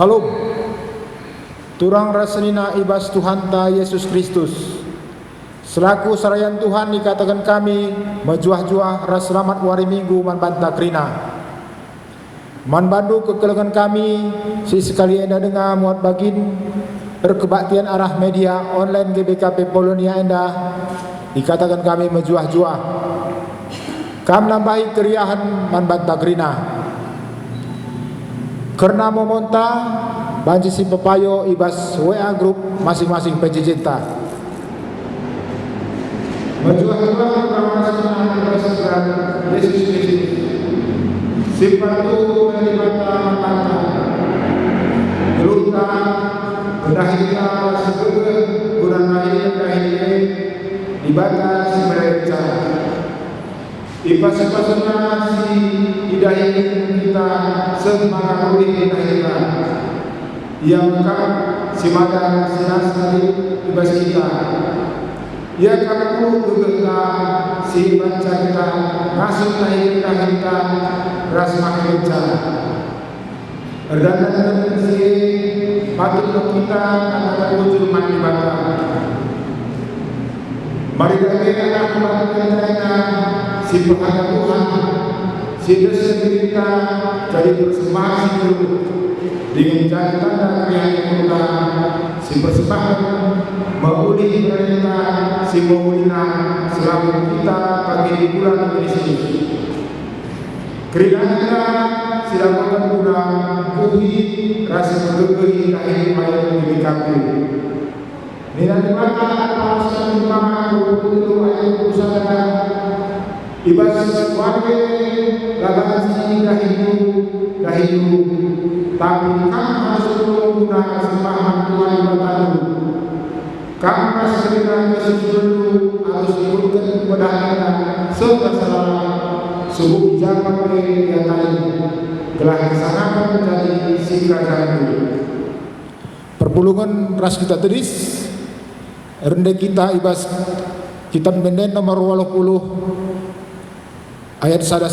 Salam. Turang rasenina ibas Tuhan ta Yesus Kristus. Selaku sarayan Tuhan dikatakan kami majuah-juah ras selamat wari minggu man banta krina. Man bandu kekelengan kami si sekali enda dengar muat bagin berkebaktian arah media online GBKP Polonia enda dikatakan kami majuah-juah. Kam nambahi keriahan man banta krina. Karena memonta banci si pepayo ibas WA grup masing-masing pencinta. Berjuang-juang bersama ibas Yesus Kristus. Sifatu mata geluta berdahika sebagai bulan lahir kahini dibatas mereka. Ipas-ipasnya si idahi kita semangat oleh kita. Ia mengkap si madang sinas kali ibas kita. Ia kamu bergega si baca kita masuk lahir kita ras makin dan si patut kita akan wujud mati bata. Mari kita melakukan si penghadap Tuhan, si dosa kita jadi persembahan dulu dengan cara tanda kriya kita, si persembahan memulih mereka, si memulihkan selalu kita bagi bulan Kristus. Kriya kita silakan guna kuhi rasa bergehi lahir mayat di kaki. Nilai mata atas utama untuk ayat usaha ibas warga lagansi dahidu tapi kami harus menggunakan sembahan Tuhan bertadu. Kami masih dengan keseluruhan harus ikutkan kepada kita sebesar subuh zaman yang tadi telah dilaksanakan menjadi si kerajaan itu. Perpulungan ras kita tulis rendah kita ibas kitab Menden nomor 80 ayat 1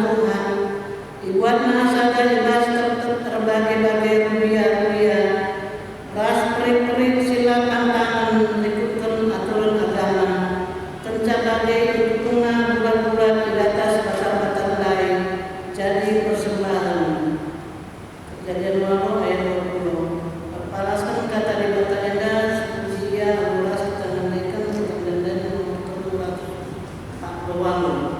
Tuhan. Ibuatna saja ibas terbagi-bagi rupiah-rupiah. Ras perik-perik sila tantangan ikutkan aturan agama. Kencadade ikutuna bulan-bulan di atas batal-batal lain. Jadi persembahan. Kejadian 2 ayat 20. Perpalaskan kata di bata endah usia 12 tangan ikan dan nomor 240.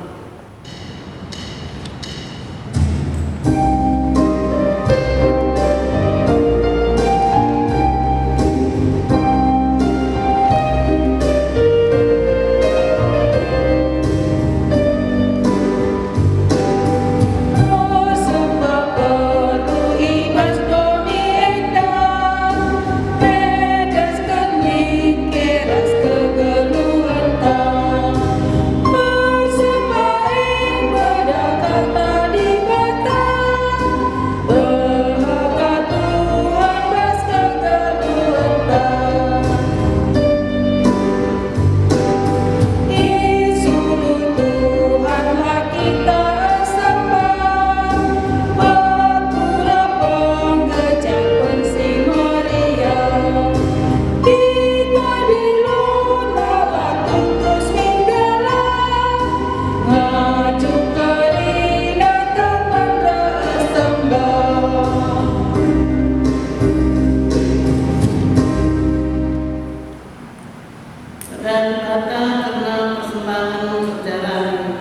Dan kata karena persembahan sejarah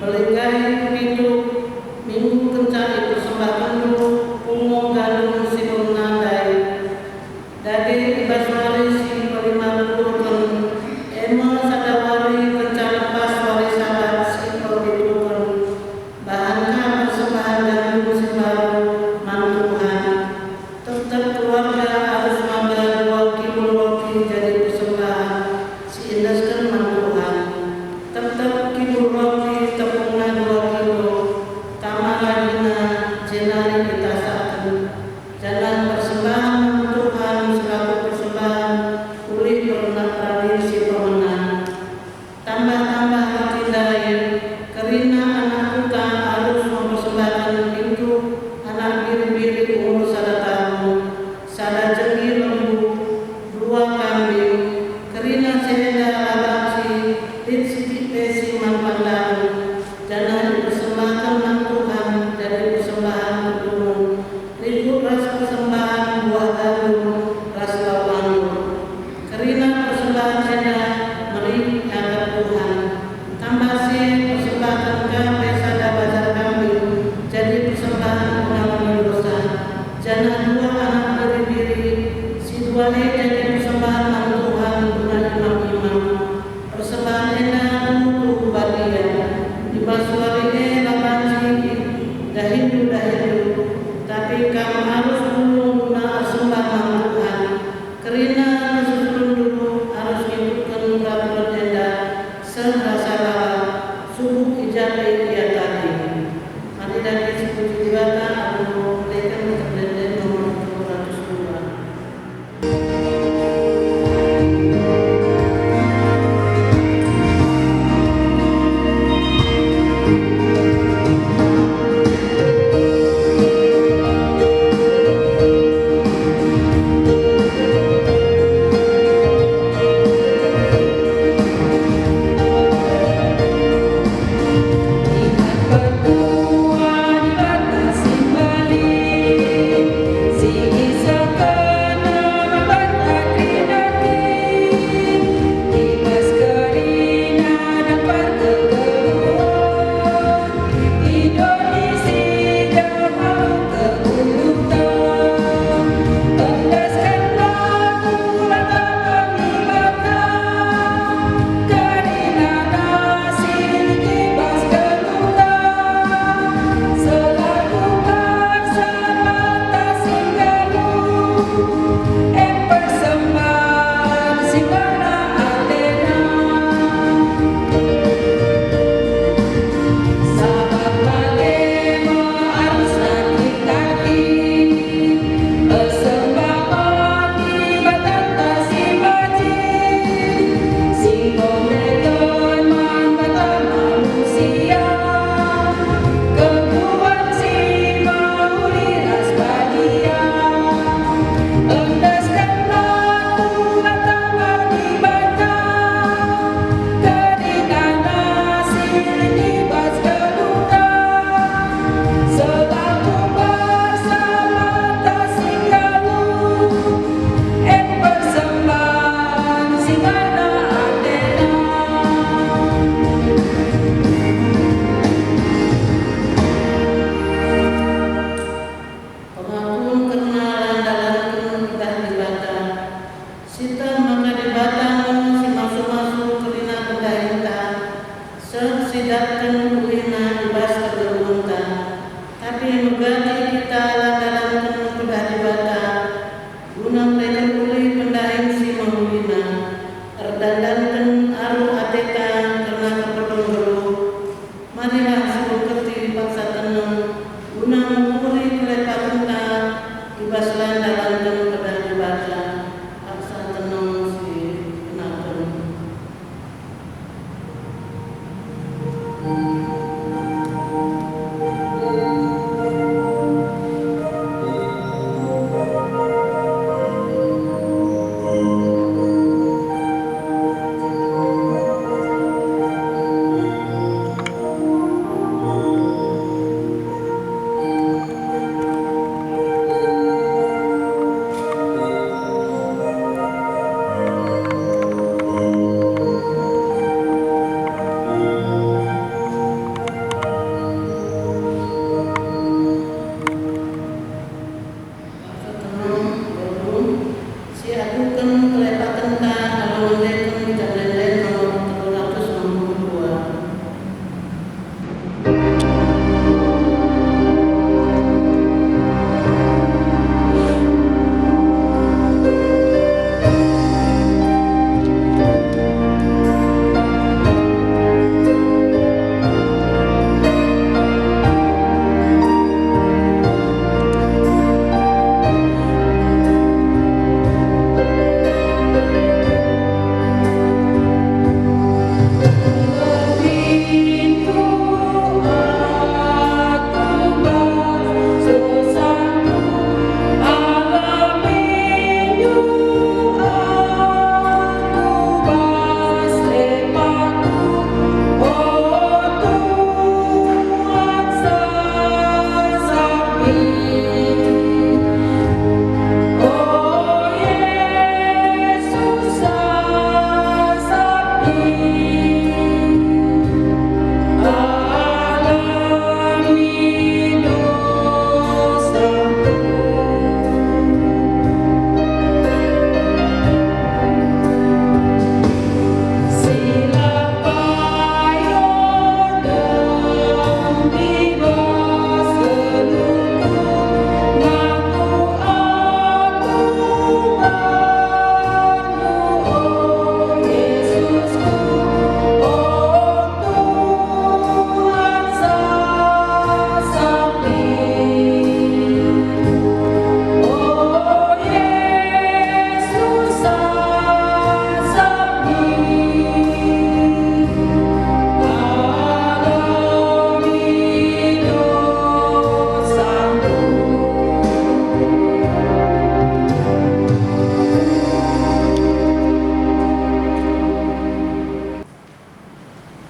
Belikai hidup minggu kencari persembahan dulu umum galung sinun nandai daging ibaswari si 50 ton ema sadawari kencari pas wari sabat si 50 ton bahankan persembahan galung si baru mantuhan tetap keluarga harus mabar 2 kilo roti jadi persembahan indaskan mantuhan tetap kilo roti tepungna 2 kilo tamaragina jenari ditasakan jalan persembahan Tuhan selaku persembahan pulih pernah tradisi pemenang tambah-tambah hati lain kerina anak kita harus mempersembahkan itu anak biri-biri umur 1 tahun sada jengi lembu 2 kambing kerina sehenda abasi ditsidip pesi manpandang jangan dipersembahkan Tuhan dari persembahan kedua ribut ras persembahan buah galung ras lawan kerina persembahan sehenda meri agar Tuhan tambah si persembahan kafe sada bazar kambing jadi persembahan pengawan dosa jangan 2 anak biri-biri si 2 jadi persembahan Tuhan imam-imam persembahan enak untuk bagian di basuari laban si Adi megati kita landaran pedari bata, guna mereka pulih pendahin si mahulina, erdandankan aru ateka karena kepedonggelu, marilah sebelum kerti paksa tenung, guna menguri kelepatenta, ibas landaran pedari bata, paksa tenung si penakun. Si adukan kelepatan ta kalau mendekun tidak lelen nomor 362.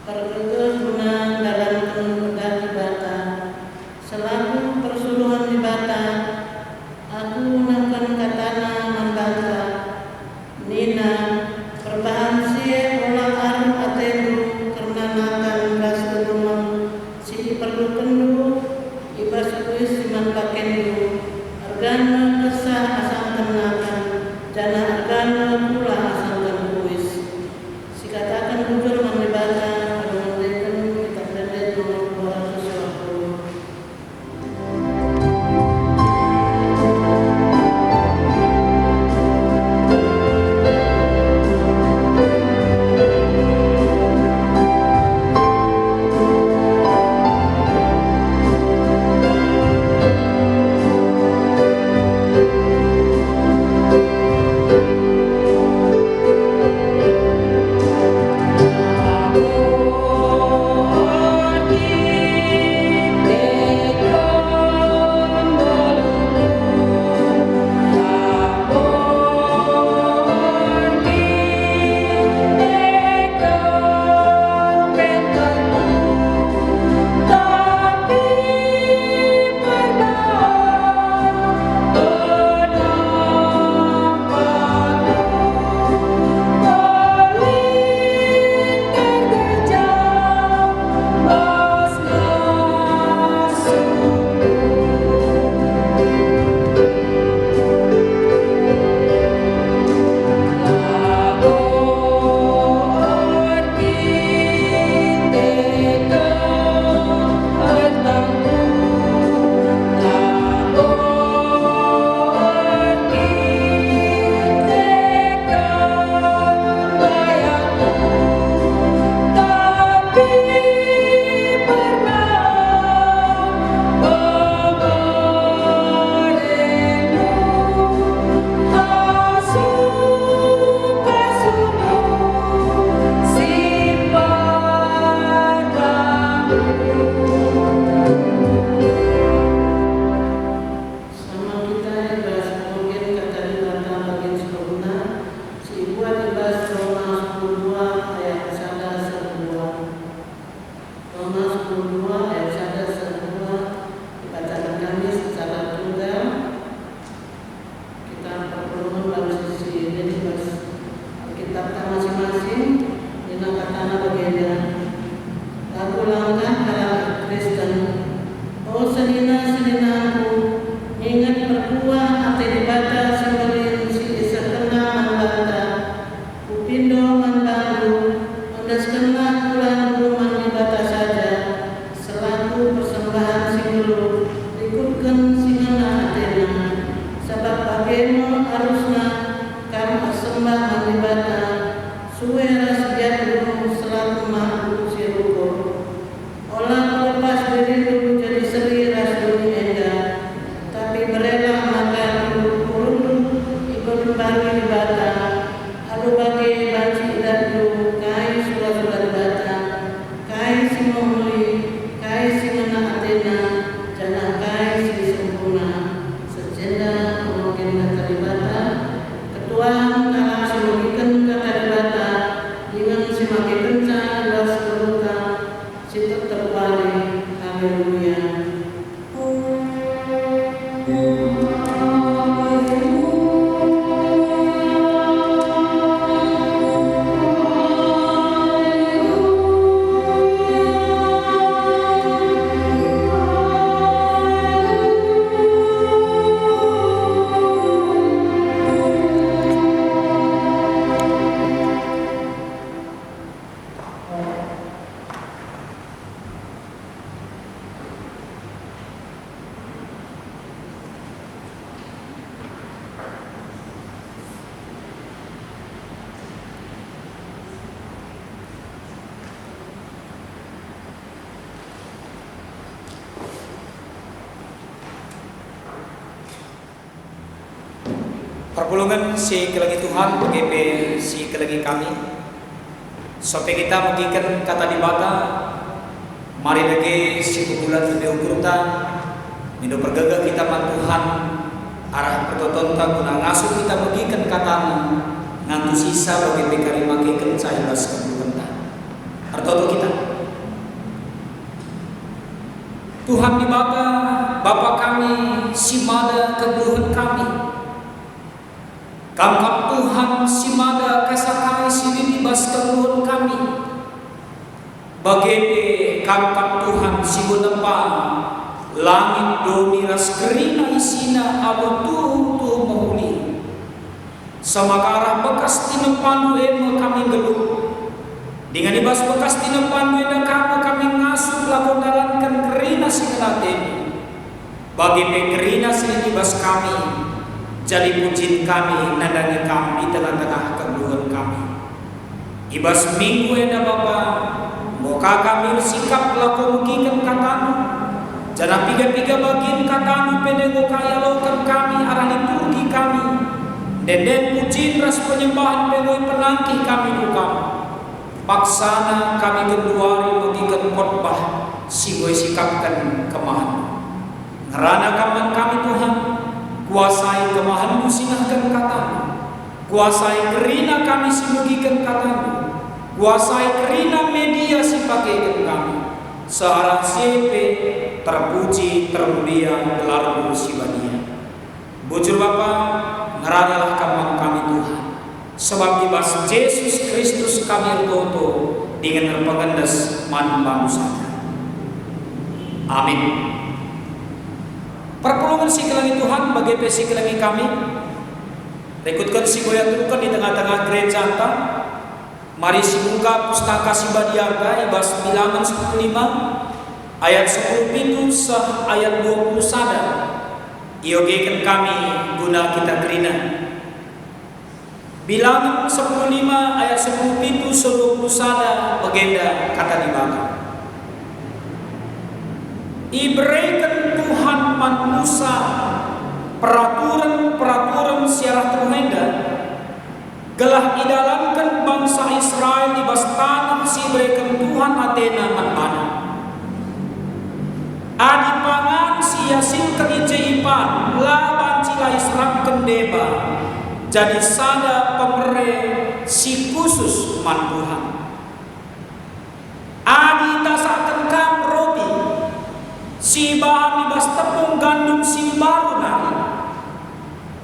Perkekel guna dalam pedari bata, selaku persuluhan di bata, aku gunakan katana membata, nina perbahan sie olah aru atendu karena nakan gas gedumang si perlu pendu ibas kuis siman pakendu argana kesah asang kenakan jana argana pula asang kuis si katakan bujur membata. selina-selinaku ingat berbuah ate dibata simbolin si isa kena manbata kupindo manbandu ondas kena kulandu manibata saja selaku persembahan singulu ikutkan singana atena sebab bagaimu harusnya kamu bersembah manibata suwe rasbiatmu selaku makhluk siruko olah lepas diri dulu jadi seri ras dunia endah tapi berela maka dulu kurundu ikut bagi bata adu bagi banci dan dulu kai sudah bata kai si muli kai si mena atena jana kai si sempurna sejenda mungkin kata bata ketua kalah si logikan kata bata dengan si makin kencang las keruka si tetap balik haleluya. Perpulungan si kelagi Tuhan PGP si kelagi kami sampai kita mengikat kata di bata mari lagi si bulan lebih ukurta minum pergagak kita man Tuhan arah pertonton guna ngasuh kita mengikat katamu ngantu sisa bagi PKR makikan saya bas kebulan artoto kita Tuhan di bata Bapa kami si mada kebuhan kami Kangkap Tuhan simada kesakai sini bas keluhun kami. Bagaipe kangkap Tuhan sibunepa langit domi ras kerina isina abu tuh mahuli. Samakara bekas tinepandu ema kami geluh. Dengan ibas bekas tinepandu ema kami ngasuh lakon dalankan kerina sinelaten. Bagaipe kerina sini bas kami. Jadi pujian kami, nadangi kami di tengah-tengah kebuhan kami. Ibas minggu eda Bapa, moga kami sikap laku mugikan katamu. Jana piga-piga bagian katamu pendengo kaya laukan kami arah liturgi kami. Denden pujian ras penyembahan pengoi penangki kami duka. Paksana kami keduari mugikan khotbah sigoi sikapkan kemahan. Ngerana kaman kami Tuhan. Kuasai kemahanmu sinahkan katamu. Kuasai kerina kami simugikan katamu. Kuasai kerina media sipakaikan kami. Searah sepe terpuji termulia gelarmu sibadia. Bujur Bapa ngeranalah kaman kami Tuhan. Sebab ibas Yesus Kristus kami toto dengan pengendas man bangsa. Amin. Perpulungan si kelangi Tuhan bagi pesi kelangi kami. Rekutkan si goyatukan di tengah-tengah gereja anta. Mari si buka pustaka si badiarga ibas bilangan 15 ayat 10 pintu sah ayat 20 sada. Iogekan kami guna kita kerina. Bilangan 15 ayat 10 pintu 20 sada bagenda kata di belakang. Iberikan Tuhan manusia peraturan siarah terhenda gelah idalankan bangsa Israel di bas tanah si berikan Tuhan Atena manbana adi pangan si yasin keijaipan laban cila Israel kendeba jadi sada pemere si khusus man Tuhan adi tasak tengkam roti si bahan ibas tepung gandum si baru nari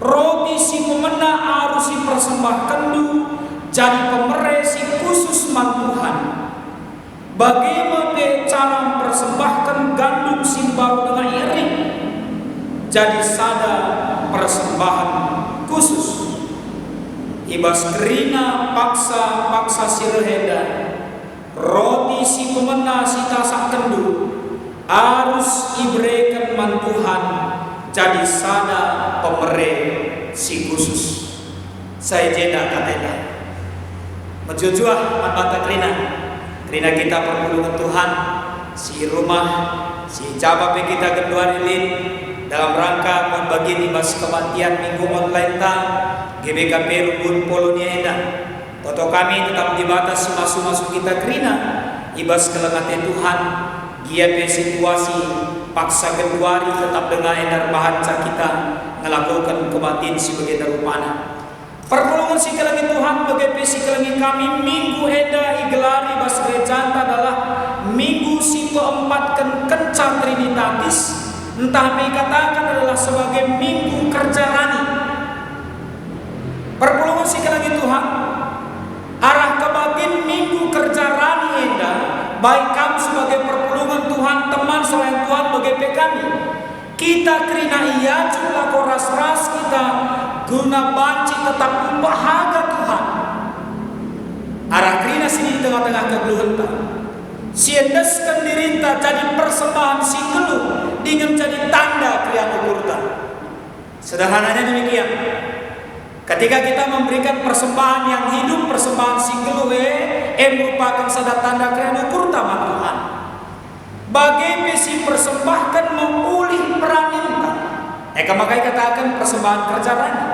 roti si pemena arus si persembahkan du jadi pemere si khusus man Tuhan. Bagaimana cara mempersembahkan gandum si baru dengan jadi sada persembahan khusus. Ibas kerina paksa sirheda roti si pemena si tasak kendu harus ibrekan man Tuhan jadi sada pemere si khusus. Saya jeda katanya menjujuah mata kerina kita perpulungan Tuhan si rumah si coba kita kedua lilin dalam rangka membagi ibas kematian minggu online ta GBKP Rubun Polonia Eda. Toto kami tetap dibatasi masuk kita kerina ibas kelengatan Tuhan GIP situasi paksa keduari tetap dengan edar bahanca kita melakukan kematian sebagai darupana. Perpulungan si kelangi Tuhan BGP si kelangi kami minggu eda igelari bas gerejanta adalah minggu si keempat kencan Trinitatis. Entah dikatakan adalah sebagai minggu kerja rani. Perpulungan si kelangi Tuhan arah kebatin minggu kerja rani eda baik kami sebagai perpulungan Tuhan teman selain Tuhan BGP kami. Kita kerina ia jumlah koras-ras kita guna banci tetap bahagia Tuhan. Arah kerina sini di tengah-tengah kegeluhan siendeskan dirinta jadi persembahan singelu dengan jadi tanda kriya ukurta. Sederhananya demikian. Ketika kita memberikan persembahan yang hidup, persembahan singelu merupakan sada tanda kriya ukurta Tuhan. Bagi besi persembahkan memulih peraninta. Makanya katakan persembahan kerja rani.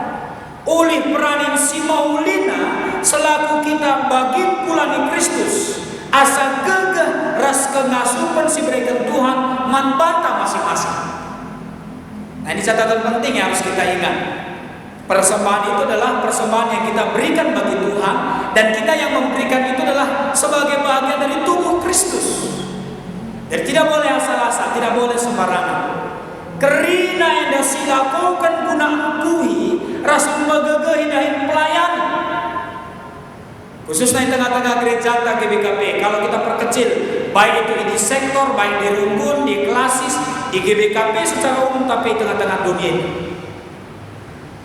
Ulih peranin si maulina selaku kita bagi pulani Kristus. Asa gegah ras kengasupan si berikan Tuhan manbata masing-masing. Nah ini catatan penting yang harus kita ingat. Persembahan itu adalah persembahan yang kita berikan bagi Tuhan, dan kita yang memberikan itu adalah sebagai bagian dari tubuh Kristus. Dan tidak boleh asal-asal, tidak boleh sembarangan. Kerina yang dasilakukan guna angkuhi rasa megegeh dahin pelayan. Khususnya di tengah-tengah gereja GBKP, kalau kita perkecil, baik itu di sektor, baik di rumpun, di klasis, di GBKP secara umum, tapi di tengah-tengah dunia ini.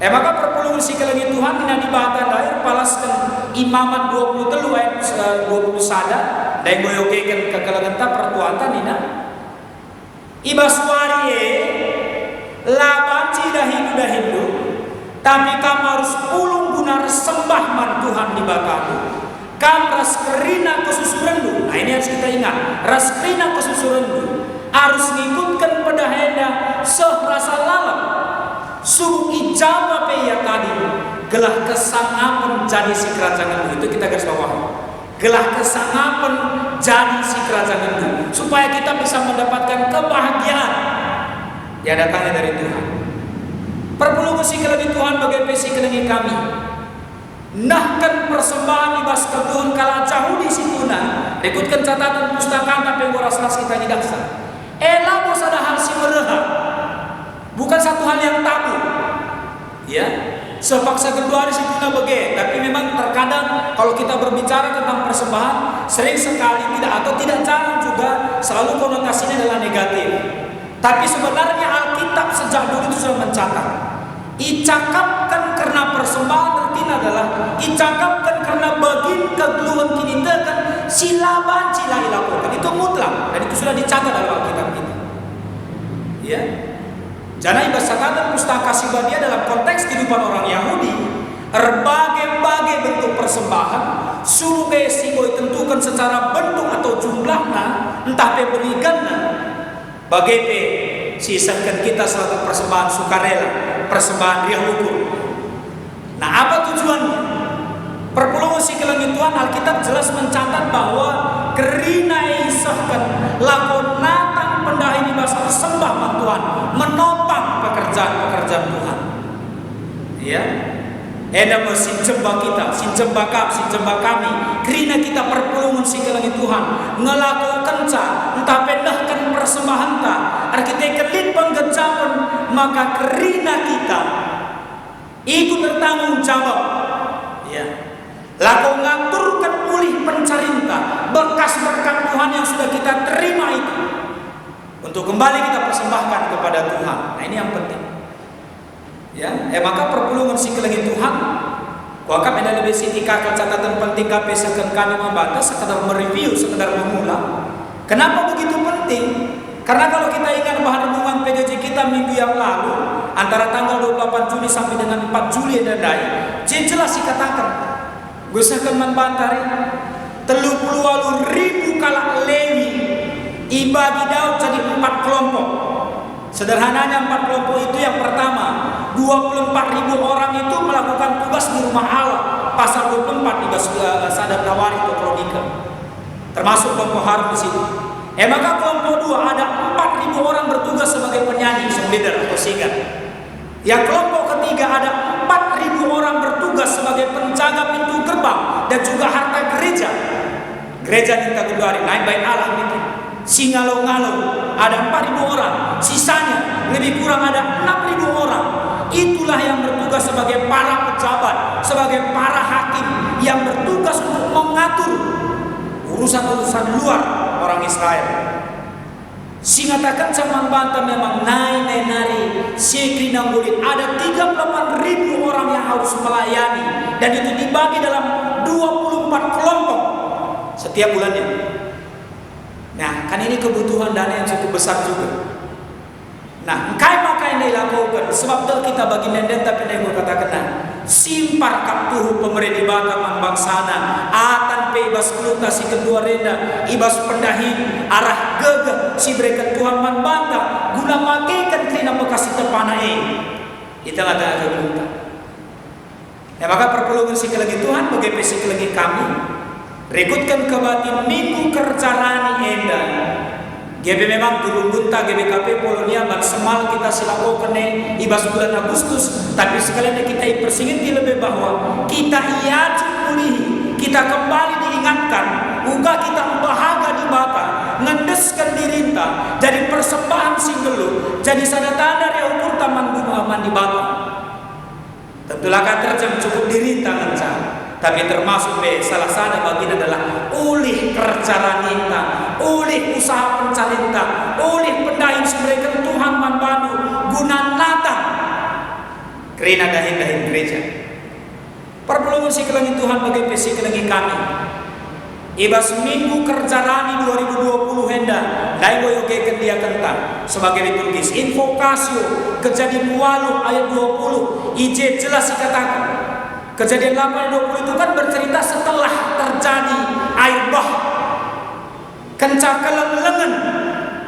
Maka perpulungan si kelengi Tuhan tidak dibahatan lahir palaskan imamat 20 telu ayat 20 sada dan goyokekan kekelengan pertuatan ini. Ibas warie labanci dahindu tapi kamu harus pulung guna sembah man Tuhan di bakamu. Kamu ras kerina kesusurendu. Nah ini harus kita ingat, ras kerina kesusurendu harus ngikutkan pedahenda serasa lalap. Suruh ijabah ya tadi gelah kesangapan jadi si kerajaan itu kita garis bawah. Gelah kesangapan jadi si kerajaan itu supaya kita bisa mendapatkan kebahagiaan yang datangnya dari Tuhan. Perpulungan si kelengi Tuhan bagi si kelengi kami. Nahkan persembahan ibas ketuhan kala jauh di situna. Ikutkan catatan pustaka tapi ngoras-ras kita tidak sah. Ela bos ada hal si mereha. Bukan satu hal yang tabu, ya. Sepaksa kedua di situ bagi, tapi memang terkadang kalau kita berbicara tentang persembahan, sering sekali tidak atau tidak jarang juga selalu konotasinya adalah negatif. Tapi sebenarnya Alkitab sejak dulu itu sudah mencatat. Icakapkan karena persembahan artinya adalah icakapkan karena bagin kegeluhan kini tekan silaban sila ilakukan itu mutlak dan itu sudah dicatat dalam Alkitab kita, ya. Jangan ibasatan pustaka sibadia dalam konteks kehidupan orang Yahudi. Berbagai bentuk persembahan suruh simbol tentukan secara bentuk atau jumlahnya, entah berikannya. Bagaimana sisakan kita selaku persembahan sukarela, persembahan riah ukur. Nah apa tujuannya? Perpulungan si kelengi Tuhan Alkitab jelas mencatat bahwa kerina isahkan lakon natang pendahi di bahasa sembah Tuhan menopang pekerjaan Tuhan, ya. Eda mesin jembah kita, sin jembah kami, kerina kita perpulungan si kelengi Tuhan ngelakukan entah pendahkan persembahan ta, arkitek kelit penggejapan maka kerina kita ikut bertanggung jawab, ya. Laku ngaturkan pulih pencarinta bekas berkat Tuhan yang sudah kita terima itu untuk kembali kita persembahkan kepada Tuhan. Nah ini yang penting. Ya, maka perpulungan si kelengit Tuhan. Kuakap ada lebih sitika catatan penting KP sekan kami membantah sekedar mereview, sekedar mengulang. Kenapa begitu penting? Karena kalau kita ingat bahan renungan PJJ kita minggu yang lalu antara tanggal 28 Juli sampai dengan 4 Juli dan jelas dikatakan gusakan membantari 30.000 kalak Lewi ibagi Daud jadi 4 kelompok. Sederhananya 4 kelompok itu yang pertama 24.000 orang itu melakukan tugas di rumah Allah, pasal 24 di Sadar Tawari atau Kronika, termasuk kelompok Harun di situ. Maka kelompok 2 ada 4.000 orang bertugas sebagai penyanyi, leader atau singer. Yang kelompok ketiga ada 4.000 orang bertugas sebagai penjaga pintu gerbang dan juga harta gereja. Gereja di Tagudari, naik baik Allah itu. Singalo-ngalo ada 4.000 orang, sisanya lebih kurang ada 6.000 orang. Itulah yang bertugas sebagai para pejabat, sebagai para hakim yang bertugas untuk mengatur urusan-urusan luar orang Israel. Singatakan zaman banta memang nari sekri nambulit ada 38.000 orang yang harus melayani dan itu dibagi dalam 24 kelompok setiap bulannya. Nah, kan ini kebutuhan dana yang cukup besar juga. Nah, maka yang dilakukan sebab kita bagi nenden tapi yang katakan simpar kaptuh pemerintah bataman bangsana atan bebas keluta si kedua renda ibas pendahi arah gegeh si bereket Tuhan man banta guna makekan kena bekasi tepana itu ada keluta. Ya maka perpulungan si kelagi Tuhan bagi si kelagi kami rekutkan ke batin minggu kerjarani enda. GB memang turun bunta GBKP Polonia maksimal kita silakan ibas bulan Agustus, tapi sekalian kita persingin lebih bahwa kita pulih, kita kembali diingatkan, uga kita bahagia di bata, ngendeskan dirinta, jadi persembahan singgelu, jadi sadatan dari ukur taman bunga aman di bata. Tentulah terjang cukup dirinta ngencang. Tapi termasuk salah satu bagian adalah oleh kerja ranita, oleh usaha pencarinta, oleh pendahin mereka Tuhan manbantu guna nata kerana dahin gereja. Perpulungan si kelangi Tuhan bagi pesi kelangi kami. Ibas minggu kerja rani 2020 hendak dai boyoke dia kentang sebagai liturgis invokasio kejadian walu ayat 20 IJ jelas dikatakan. Kejadian 8:20 itu kan bercerita setelah terjadi air bah kencang keleng-lengen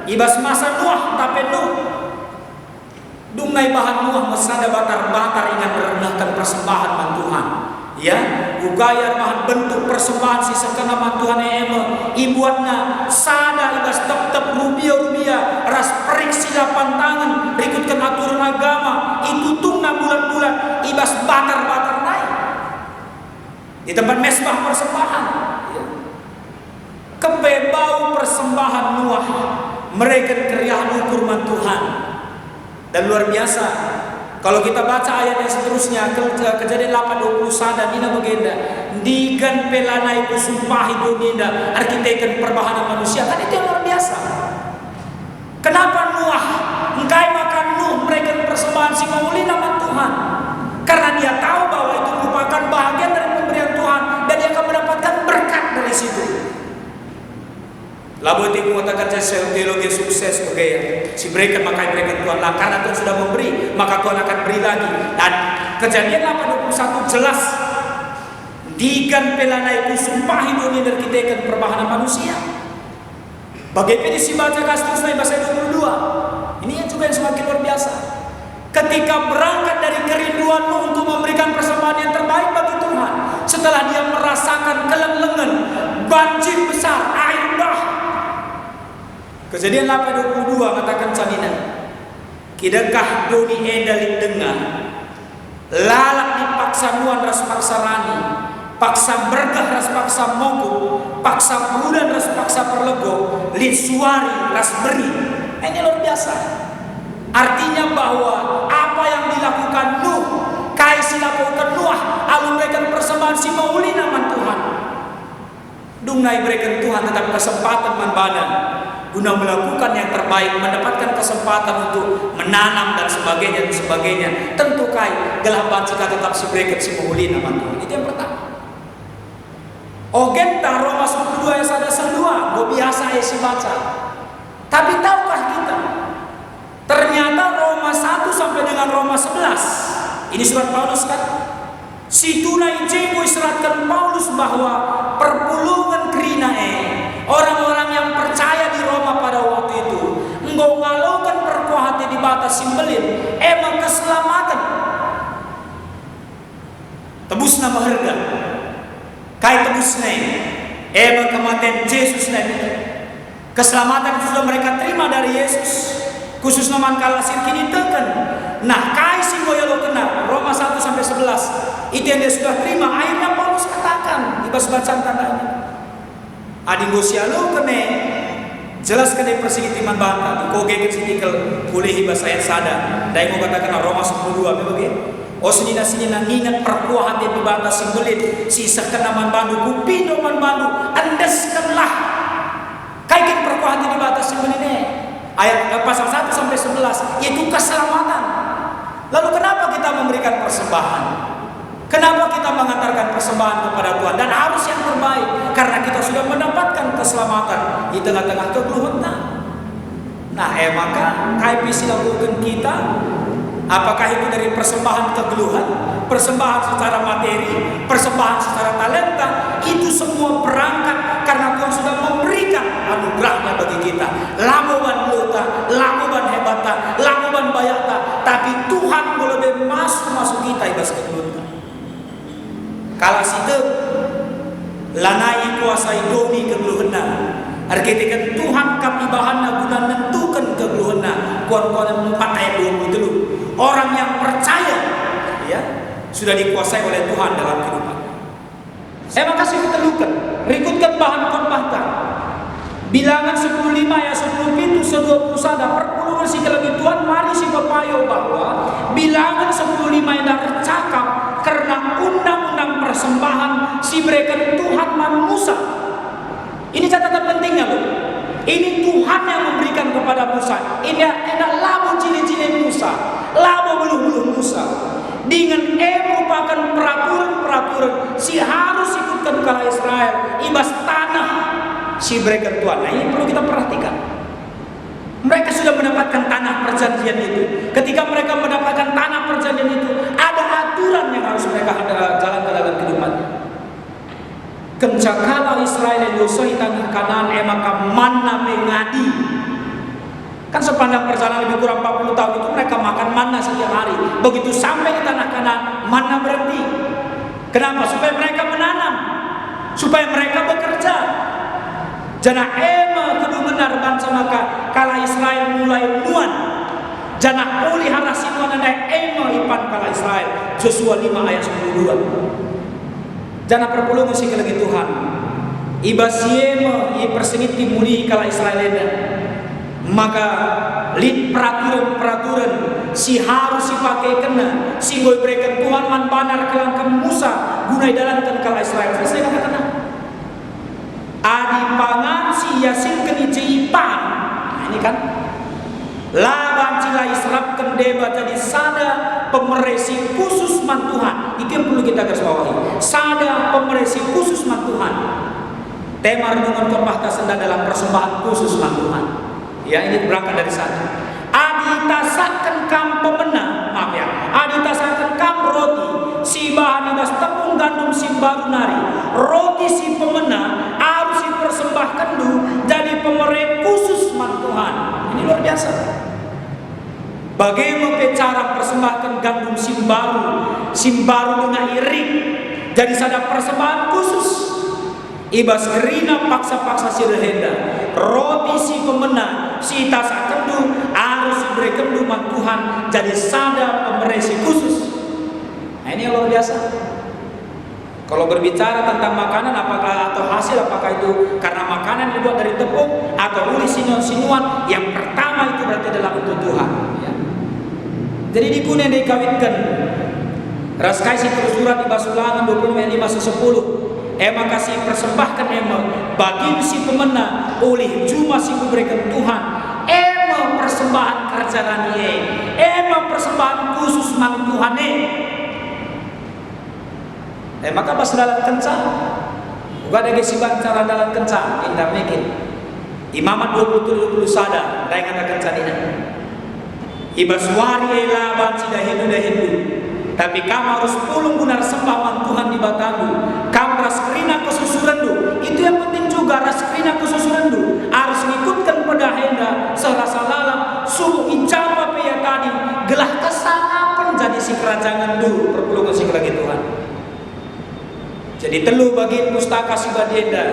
ibas masa Nuh tapi Nuh dungai bahan Nuh mesada batar-batar ingat merendahkan persembahan man Tuhan ya ugaya bahan bentuk persembahan si sekena man Tuhan ibuatna sada ibas tep-tep rubia ras perik sila pantangan berikutkan aturan agama itu tungna bulan-bulan ibas batar-batar naik di tempat mesbah persembahan kebebau persembahan Nuh mereka keriahan ukur man Tuhan dan luar biasa kalau kita baca ayat yang seterusnya kejadian 8:20 sada dina begenda digan pelana itu sumpah itu ninda arkitekkan perbahanan manusia kan itu yang luar biasa. Kenapa Nuh engkai makan Nuh mereka persembahan si maulina man Tuhan karena dia tahu bahwa itu merupakan bahagian dari pemberian Tuhan dan dia akan mendapatkan berkat dari situ. Lalu itu mengatakan teologi sukses bagaimana si mereka maka mereka Tuhan lah karena Tuhan sudah memberi maka Tuhan akan beri lagi dan kejadian 8:21 jelas digan pelana itu sumpah hidupnya dan kita akan perbahanan manusia. Bagaimana si baca kastusnya bahasa 22 ini yang juga yang semakin luar biasa. Ketika berangkat dari kerinduan Nuh untuk memberikan persembahan yang terbaik bagi Tuhan, setelah dia merasakan keleng-lengan banjir besar air bah. Kejadian 8:22 katakan Canina, kidakah doni endalik tengah, lalak dipaksa nuan ras paksa rani, paksa bergah ras paksa mogok, paksa perudan ras paksa perlego, lisuari ras beri. Ini luar biasa. Artinya bahwa apa yang dilakukan Nuh, kaisi lakukan Nuh, alun berikan persembahan si maulina man Tuhan. Dungai berikan Tuhan tetap kesempatan man badan. guna melakukan yang terbaik, mendapatkan kesempatan untuk menanam dan sebagainya dan sebagainya. Tentu kai gelah jika tetap si bereket si muhuli nama Tuhan. Itu yang pertama. Ogenta Roma 10 ayat 1 2, gue biasa ya si baca. Tapi tahukah kita? Ternyata Roma 1 sampai dengan Roma 11. Ini surat Paulus kan? Situna ijeko isyaratkan Paulus bahwa perpulungan krinae, orang-orang yang percaya di Roma pada waktu itu, engkau ngalaukan perkuahati di batas simbelin, emang keselamatan. Tebus nama harga. Kai tebus naik, emang kematian Yesus naik. Keselamatan sudah mereka terima dari Yesus. Khusus nama kala sirkini tekan. Nah, kai si boyalo kena Roma 1 sampai 11. Itu yang dia sudah terima. Akhirnya Paulus katakan di bacaan tandanya. Adi gosialo kene jelas kene persingit iman bangka. Dikoge ke sitikal kulihi bahasa ayat sada. Dai mau katakan Roma 10:2 begitu. Oh sinina ngingat perkuah hati di batas simbolit si sekenaman bandu kupindo man bandu andeskanlah kaikin perkuah hati di batas simbolit ini. Ayat pasal 1 sampai 11 yaitu keselamatan. Lalu kenapa kita memberikan persembahan? Kenapa kita mengantarkan persembahan kepada Tuhan? Dan harus yang terbaik karena kita sudah mendapatkan keselamatan di tengah-tengah kegeluhan. Nah, maka KIP silakan kita, apakah itu dari persembahan kegeluhan, persembahan secara materi, persembahan secara talenta, itu semua berangkat karena Tuhan sudah memberikan anugerahnya bagi kita. Lamuban luta, lamuban hebata, lamuban bayata, tapi Tuhan boleh masuk kita ibas kegeluhan. Kalau situ lanai kuasai domi kegeluhan. Artikan Tuhan kami bahanna guna menentukan kegeluhan. Kuan-kuan 4 ayat 20 orang yang percaya ya sudah dikuasai oleh Tuhan dalam kehidupan. Saya makasih ditelukan, rikutkan bahan khotbah. Bilangan 10:5 ya 10 pintu 20 sada perpuluhan si kelagi Tuhan mari si papayo bahwa bilangan 10:5 yang tercakap karena undang-undang persembahan si berikan Tuhan manusia. Ini catatan pentingnya loh. Ini Tuhan yang memberikan kepada Musa. Ini labu cili-cili Musa, labu bulu-bulu Musa. Dengan merupakan peraturan si harus ikutkan ke Israel ibas tanah si berikan Tuhan. Nah, ini perlu kita perhatikan. Mereka sudah mendapatkan tanah perjanjian itu. Ketika mereka mendapatkan tanah perjanjian itu, ada aturan yang harus mereka jalankan dalam kehidupannya. Kencakala Israel yang dosoi tanah Kanaan maka manna mengadi. Kan sepanjang perjalanan lebih kurang 40 tahun itu mereka makan manna setiap hari. Begitu sampai di tanah Kanaan, manna berhenti. Kenapa? Supaya mereka menanam, supaya mereka bekerja. Jana kudu benar bangsa maka kala Israel mulai nuan. Jana uli harasinuan ada ipan kala Israel. Joshua 5 ayat 12. Jana perpulungan si kelagi Tuhan. Ibasiema i persengit timuri kala Israel ini. Maka lid peraturan si harus dipakai kena si goy berikan Tuhan man banar kelangkam Musa gunai dalankan kala Israel. Selesai kata-kata. Adi pangan si yasin keni ceipan. Nah, ini kan laban cila israpkan debat jadi sada pemeresi khusus man Tuhan. Itu yang perlu kita garis bawahi. Sada pemeresi khusus man Tuhan. Tema renungan khotbah tasenda dalam persembahan khusus man Tuhan. Ya, ini berangkat dari sana. Adi tasakan kam pemena, maaf ya. Adi tasakan kam roti si bahan ibas tepung gandum si baru nari. Roti si pemena harus dipersembahkan dulu jadi pemerek khusus man Tuhan. Ini luar biasa. Bagaimana cara persembahkan gandum simbaru dengan iring jadi sada persembahan khusus. Ibas gerina paksa-paksa si rehenda roti si pemena si tasa kendu harus diberi kendu man Tuhan jadi sada pemeresi khusus. Nah, ini luar biasa. Kalau berbicara tentang makanan apakah atau hasil apakah itu karena makanan dibuat dari tepung atau uli sinuan yang pertama itu berarti adalah untuk Tuhan ya. Jadi di kuning dikawinkan raskai si tersurat di Basulangan 25:5-10 kasih persembahkan bagi si pemena oleh cuma si berikan Tuhan ema persembahan kerjaan ema persembahan khusus mang Tuhan maka pas dalam kencang bukan ada gesiban cara dalam kencang indah mikir imamat 20 sada dah kata kencang ini ibaswari elaban si dahindu tapi kamu harus pulung gunar sembah mang Tuhan di batandu kamu raskrina kesusurandu itu yang penting juga raskrina kesusurandu harus ngikutkan pedahenda serasa lalap suhu ijabah paya tadi gelah kesangapan jadi si kerajaan dulu perpulungan si kerajaan Tuhan. Jadi telu bagi pustaka si badenda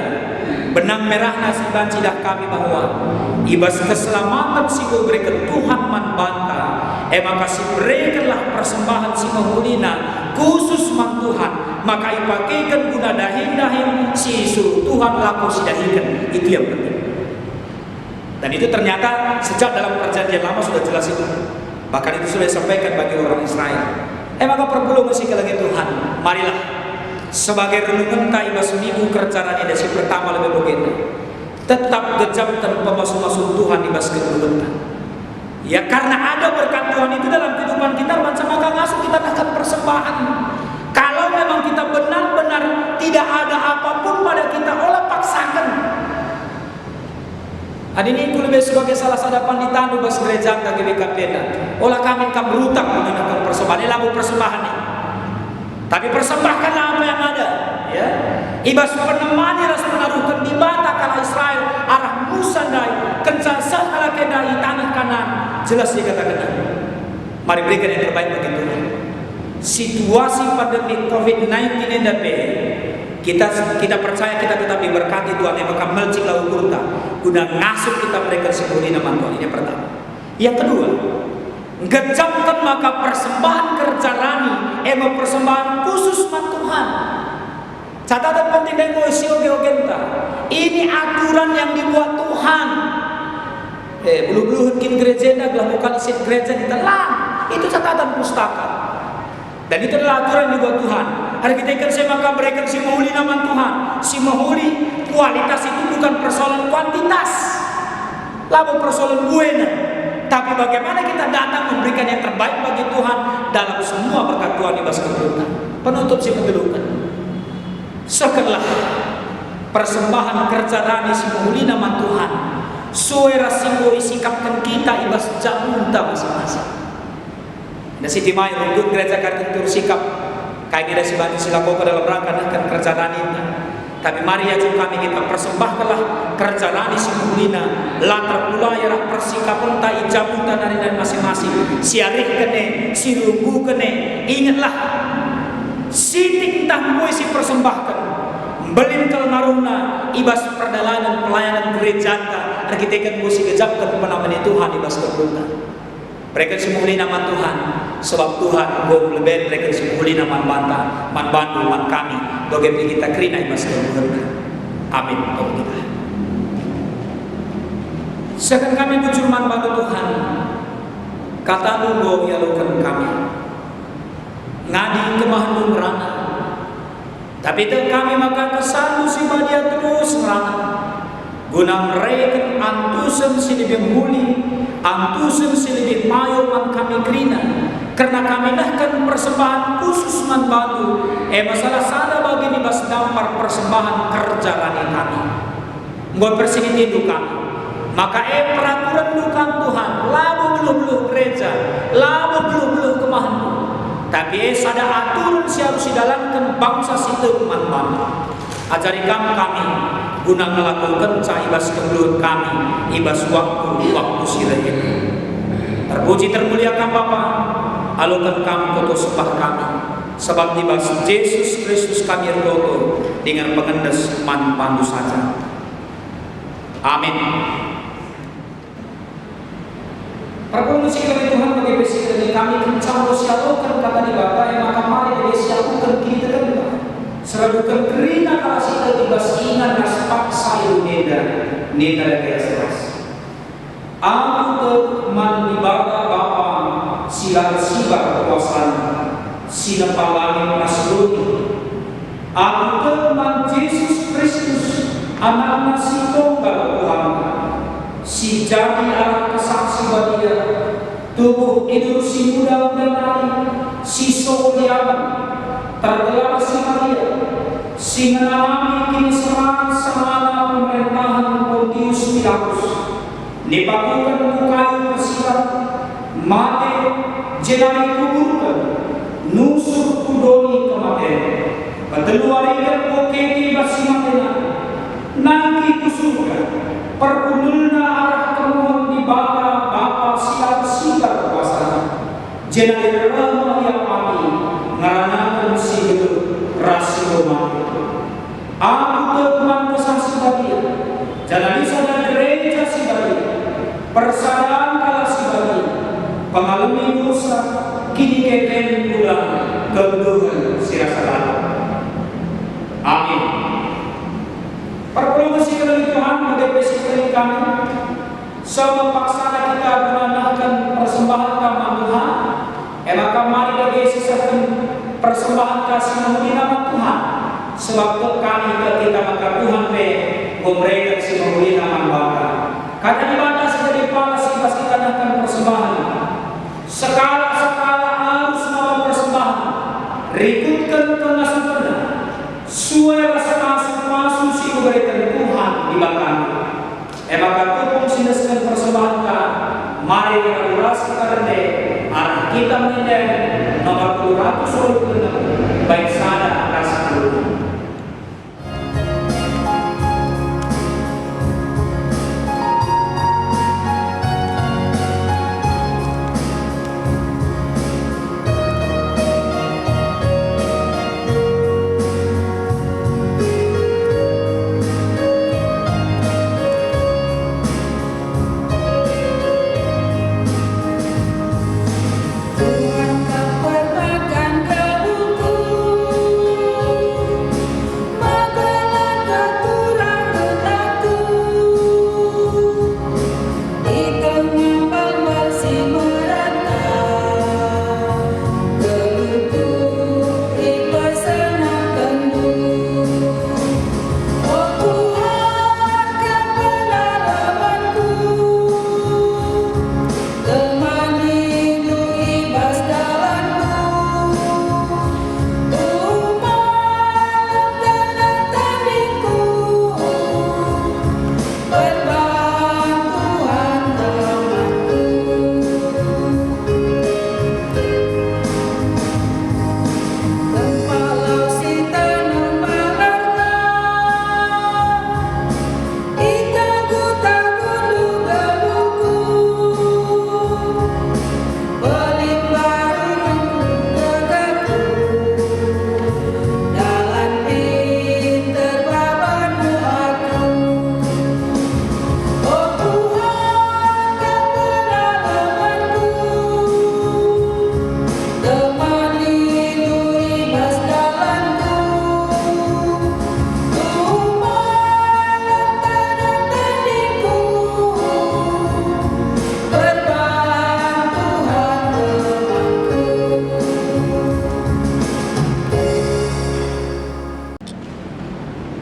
benang merahna si bancidah kami bahwa ibas keselamatan si berikan Tuhan man banta maka si berikanlah persembahan si mahulina khusus man Tuhan maka ipakaikan guna dahin si isu Tuhan laku si dahikan itu yang penting dan itu ternyata sejak dalam perjanjian lama sudah jelas itu bahkan itu sudah disampaikan bagi orang Israel maka perpulungan si kelagi Tuhan marilah sebagai renungan ibas minggu kerjaan ini si pertama lebih begitu tetap gejam tanpa masuk Tuhan ibas kedua ya karena ada berkat Tuhan itu dalam kehidupan kita maka ngasuh kita akan persembahan kalau memang kita benar-benar tidak ada apapun pada kita olah paksakan ini aku lebih sebagai salah satu panditan bas gereja kaki BKPN olah kami berutang menggunakan persembahan lagu persembahan ini tapi persembahkanlah apa yang ada ya ibas penemani ras menaruhkan di bata kala Israel arah Musa dai kencan sakala kedai tanah kanan jelas dikatakan mari berikan yang terbaik bagi Tuhan situasi pandemi COVID-19 ini kita percaya kita tetap diberkati Tuhan yang maka melcik lau kurta guna ngasuh kita berikan sebudi nama Tuhan ini yang pertama yang kedua gejamkan maka persembahan kerjarani persembahan khusus man Tuhan catatan penting dan ngoisio geogenta ini aturan yang dibuat Tuhan bulu-bulu kin gereja dah bukan isi gereja di telah itu catatan pustaka dan itu adalah aturan yang dibuat Tuhan hari kita ikan saya maka berikan si mahuli nama Tuhan si mahuli kualitas itu bukan persoalan kuantitas lalu persoalan buena tapi bagaimana kita datang memberikan yang terbaik bagi Tuhan dalam semua berkat Tuhan di bawah kebenaran. Penutup si pendelukan. Sekelah persembahan kerjaan si mahuli nama Tuhan. Suara simbol sikapkan kita ibas jamunta masing-masing. Dan si timai rundut gereja kartentur sikap kayak kita si bantu silaku ke dalam rangka akan kerjaan ini. Tapi mari aja kami kita persembahkanlah kerjaan si mahulina latar pula ya persikapan ta ijabutan dari masing-masing siarih kene si lugu kene ingatlah sitik tahmu si persembahkan belintel maruna ibas perdalanan pelayanan gereja arkitekkan musik gejapkan penamaan Tuhan ibas kebuka mereka semuli nama Tuhan sebab Tuhan gom lebih mereka semuli nama man bantu man kami bagaimana kita kerina ibas kebuka amin bagi kita sekarang kami bujur man bantu Tuhan kata nunggu ya lukan kami ngadi kemahandu merana tapi itu kami maka kesandu si badia terus merana guna mereka antusen si lebih muli antusen si lebih mayo man kami kerina karena kami nahkan persembahan khusus man bantu masalah sada bagi ni bas dampar persembahan kerjaan kami buat persingin hidup kami maka peraturan dukan Tuhan labu beluh-beluh gereja labu beluh-beluh kemahandu tapi sada aturan si harus didalamkan bangsa situ man bantu ajari kami guna melakukan ibas kebeluh kami ibas waktu sirahim terpuji termuliakan Bapa alukan kami koto sembah kami sebab ibas Yesus Kristus kami roto dengan pengendes man pandu saja amin. Perpuluhan musik kami Tuhan bagi besi dari kami kencang sialukan kata di Bapa yang maka mari bagi sialukan kita kan serabukan kerina kalau kita ibas ingat ras paksa itu neda dan kaya seras aku man ibadah Bapa sila sibar kekuasaan sila palangin nasruni aku teman Yesus Kristus anak nasi tunggal Tuhan si jadi arah kesaksi badia, tubuh tidur si muda menari, si soliaban, tergelar si Maria, si mengalami kini serang semana pemerintahan Pontius Pilatus, dipakukan ke kayu persirat, mati jenari kuburkan, nusuk kudoni kematian, keteluarikan buketi basi matena, nanti kusurkan, perpunulna arah kemuhon di bapa siap kuasa, jenari rama yang mati, ngaranakan si gedung rasio mati. Aku teman kesaksi badia, jalani sadar gereja si badia, persadaan kala si badia, pengalami dosa, kini keken pulang kebetulan si rasa lalu. Amin. Perpromisi kepada Tuhan mendepresi kami, sama paksana kita menanahkan persembahan kami Tuhan, maka mari bagi sisakan persembahan kasih memuji nama Tuhan, sebab kami kita maka Tuhan memberikan si memuji nama Bapa. Karena ibadah sebagai pala si pasti tanahkan persembahan. Sekala harus nama persembahan, rikutkan pengasupana, suai rasa masuk si memberikan Tuhan di belakang. Maka tupung sinaskan persembahan ka, mari kita durasi karena arah kita menjadi nomor 226 baik sana rasa dulu.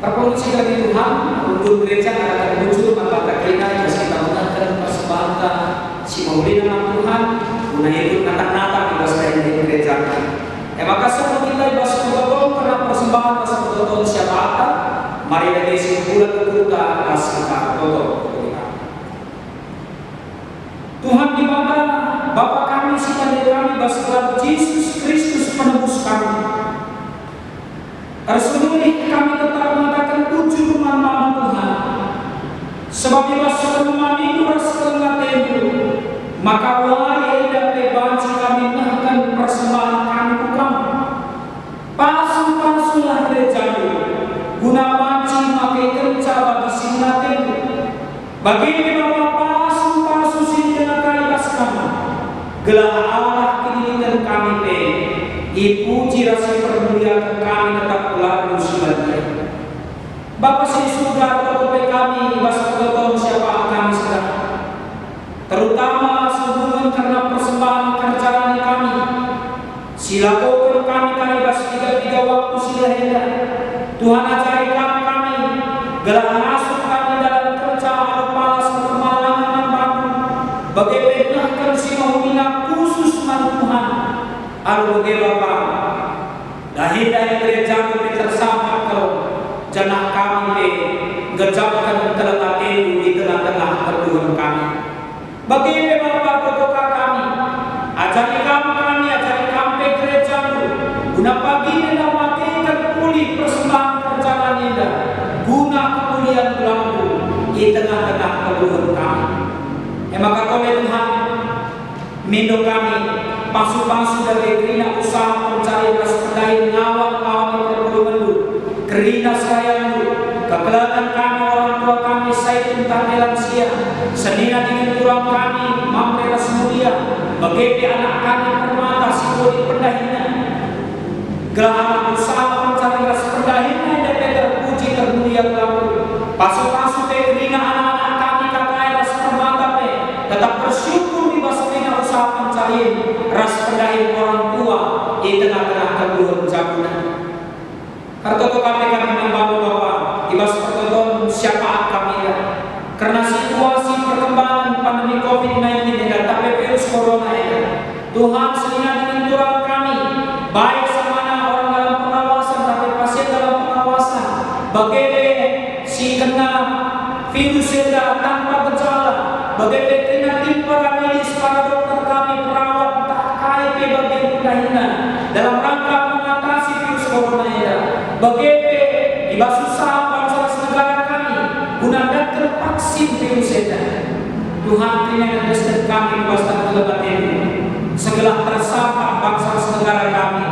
Perpulusi dari Tuhan untuk gereja akan muncul mata kita yang kita gunakan persembahan si memuji nama Tuhan guna hidup nata-nata di bahasa di gereja. Maka sebelum kita bahas betul karena persembahan bahasa betul siapa ada, mari dari simpulan kita bahas kita betul. Tuhan di mana Bapa kami si kami bahasa Yesus Kristus penebus kami. Tersebut kami tetap mengatakan puji nama Tuhan. Sebab bila sebelum itu rasakan tempo, maka wari dan bebanci kami nahan persembahan kami ke kamu. Pasu-pasulah gereja guna banci makai kerja bagi sinna tempo. Bagi Bapak pasu-pasu sinna kaibas kami. Gelah Allah kini dan kami ipuji rasa permuliaan kami tetap lalu sebagai Bapa si surga kepada kami bahasa betul siapa kami sedang terutama sehubungan karena persembahan kerjaan kami silakan kami bahasa tiga waktu sila hendak Tuhan ajari kami gelah masuk kami dalam kerja palas kemalangan Alu ge Bapa, dahil gereja kami tersampat kau, janah kami pe gejapkan telah telu di tengah-tengah perduaan kami. Bagi Bapa ketua kami, ajari kami, ajari kami gereja guna pagi dan matikan pulih persembahan perjalanan indah, guna kemuliaan bulanmu di tengah-tengah perduaan kami. Maka oleh Tuhan, mindo kami pasu-pasu dari kerina usaha mencari ras pendai ngawang-ngawang perluanmu, kerina sayanmu, kekelanan kami orang tua kami saya tentang lansia, senina dengan kurang kami mamperas mulia, bagi anak kami permata simboli pendahina, gelar usaha mencari ras pendahina dan terpuji termulia kamu, pasu-pasu dari kerina anak-anak kami kakak ras permata tetap bersyukur di basarina usaha pencarian ras pendahin orang tua di tengah-tengah keluhan jamunan. Kartu kami membangun Bapa di basar pertonton syafaat kami ya. Karena situasi perkembangan pandemi COVID-19 dan tapi virus corona ya. Tuhan selina dengan Tuhan kami baik semana orang dalam pengawasan tapi pasien dalam pengawasan. Bagaimana si kena virus seda tanpa gejala. Bagaimana tim para medis, para dokter kami, perawat, tak kait bagian pendahina dalam rangka mengatasi virus corona ini. Bagaimana ibasusah bangsa negara kami guna dan vaksin virus ini. Tuhan terima dan kami bangsa terlebat ini. Segala tersampat bangsa negara kami,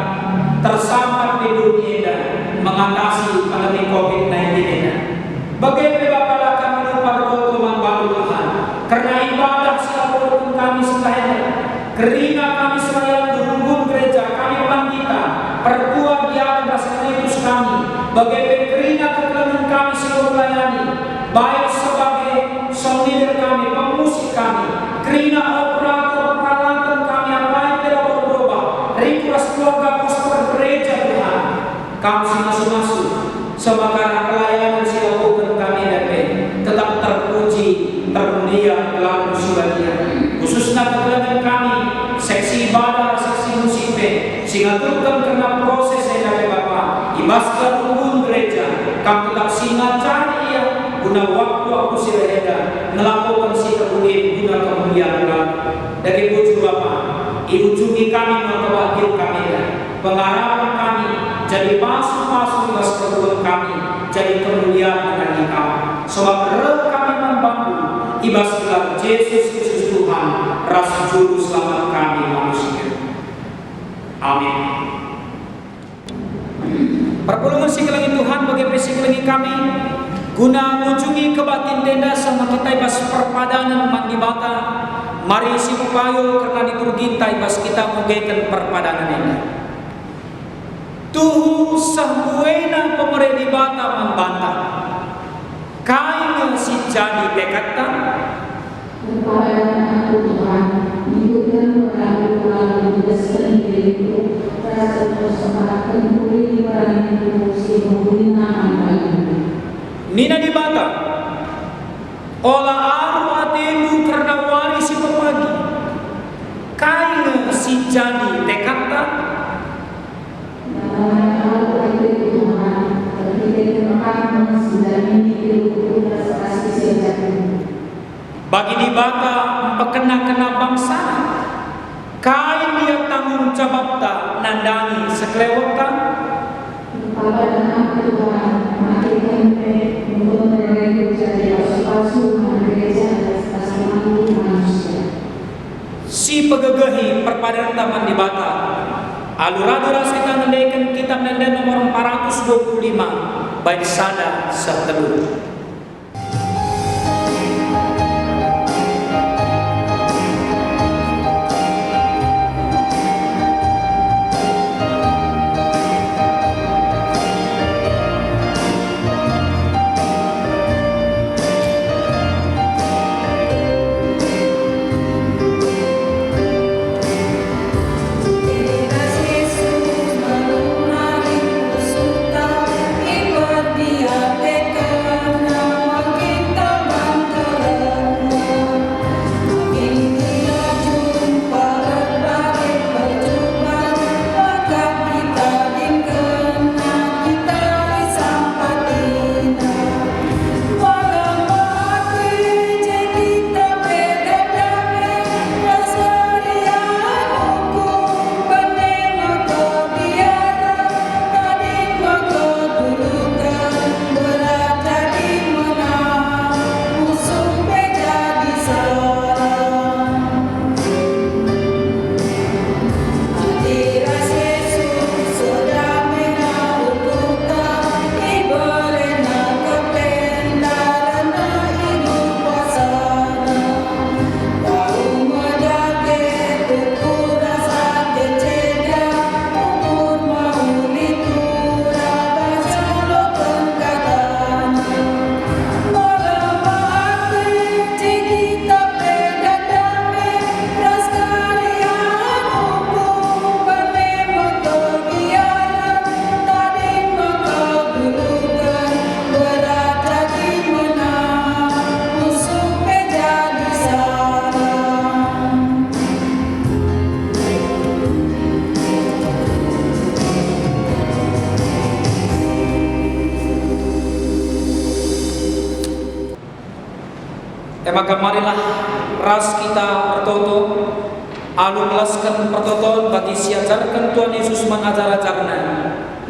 tersampat di dunia ini mengatasi pandemi COVID-19 ini. Bagaimana Bapak kami lupa berdoa membantu Tuhan. Karena ibadah siapapun kami sekalian, kerina kami selayan dukung gereja kami pandita, pertua dia rasa Kristus kami, bagaimana kerina kekelaman kami seluruh melayani, baik sebagai song leader kami, pemusik kami, kerina operator peralatan kami yang lain tidak berubah, ringkuras keluarga pastor gereja Tuhan, kami masuk-masuk, sebagai pelayanan siapapun kami dapat tetap terpuji, termulia dalam musibahnya. Khususnya kebenaran kami, seksi ibadah, seksi musibah, sehingga turkan karena proses yang dari Bapa. Ibaskan hubung gereja, kami tetap singa cari ya, guna waktu aku siraheda, melakukan si kemuliaan guna kemuliaan kami. Dari ujung Bapa, ujungi kami mengkewakil kami ya. Pengharapan kami jadi pasu-pasu ibas kebutuhan kami, jadi kemuliaan bagi kami. Sebab kami membantu ibas gelar Yesus Kristus Tuhan, Rasul Juru Selamat kami manusia. Amin. Perpulungan sikelengi Tuhan bagi persikelengi kami, guna mengunjungi kebatin tenda sama kita ibas perpadanan mandi bata. Mari si upayo karena liturgi ibas kita menggekan perpadanan ini. Tuhu sahbuena pemerintah bata membantah. Kain si jadi dekata kepada aku Tuhan hidupkan orang-orang juga sendiri itu rasa persembahkan kuli orang itu si membuli nama bayi Nina di bata olah aru atenu karena waris si pemagi kain si jadi dekata namanya aku itu Tuhan ketika Tuhan sudah ini kasih sejati bagi di bata pekena-kena bangsa kain dia tanggung jawab tak nandangi sekelewakan kepada aku Tuhan mati tempe untuk mereka jadi palsu gereja atas manusia si pegegehi perpadanan taman di bata aluradu kita mendekan kitab nanda nomor 425 baik sada setelur. Dia maka marilah ras kita bertoto alu melaskan pertoton bagi siajarkan Tuhan Yesus mengajar-ajarna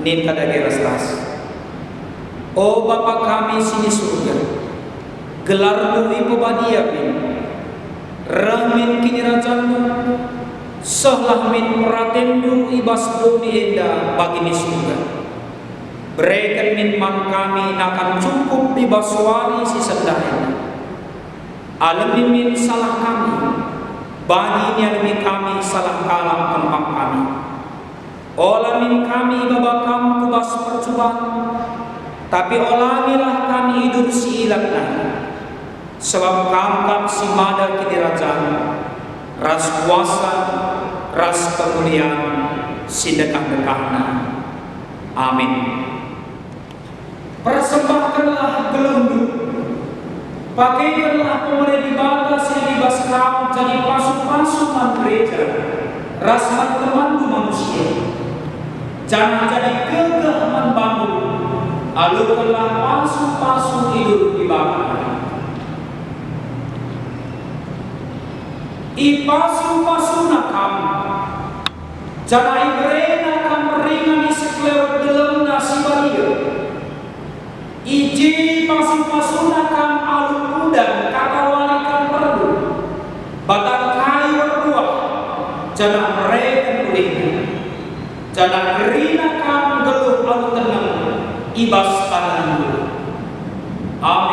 nin kada ras. O Bapa kami sini surga, gelar ibu badiamin, ramin kini rajamu, sahlah min pratendu ibas doni enda bagi ni surga. Berikan min man kami akan cukup ibas wari si sedahnya. Alami min salah kami, bagi ni alami kami salah kalam kempang kami. Olamin kami babakam kubas percobaan, tapi olamilah kami hidup si ilakna. Sebab kamkam si mada kini rajaan, ras kuasa, ras kemuliaan, si dekah-dekahna. Amin. Persembahkanlah gelunduk, pakaikanlah pemerintah ibadah yang dibas kamu jadi pasuk-pasukan gereja, rasa temanku manusia. Jangan jadi gegah membangun, alukanlah pasuk-pasuk hidup ibadah. Ipasu-pasuna kamu, jangan ibrena akan meringan di sekelewat dalam nasi balia. Iji pasu-pasuna kamu alun udang kakawarikan perlu, batang kayu berbuah, jangan mereka kulitnya. Jangan gerina kamu geluh alun tenang, ibas tanah. Amin.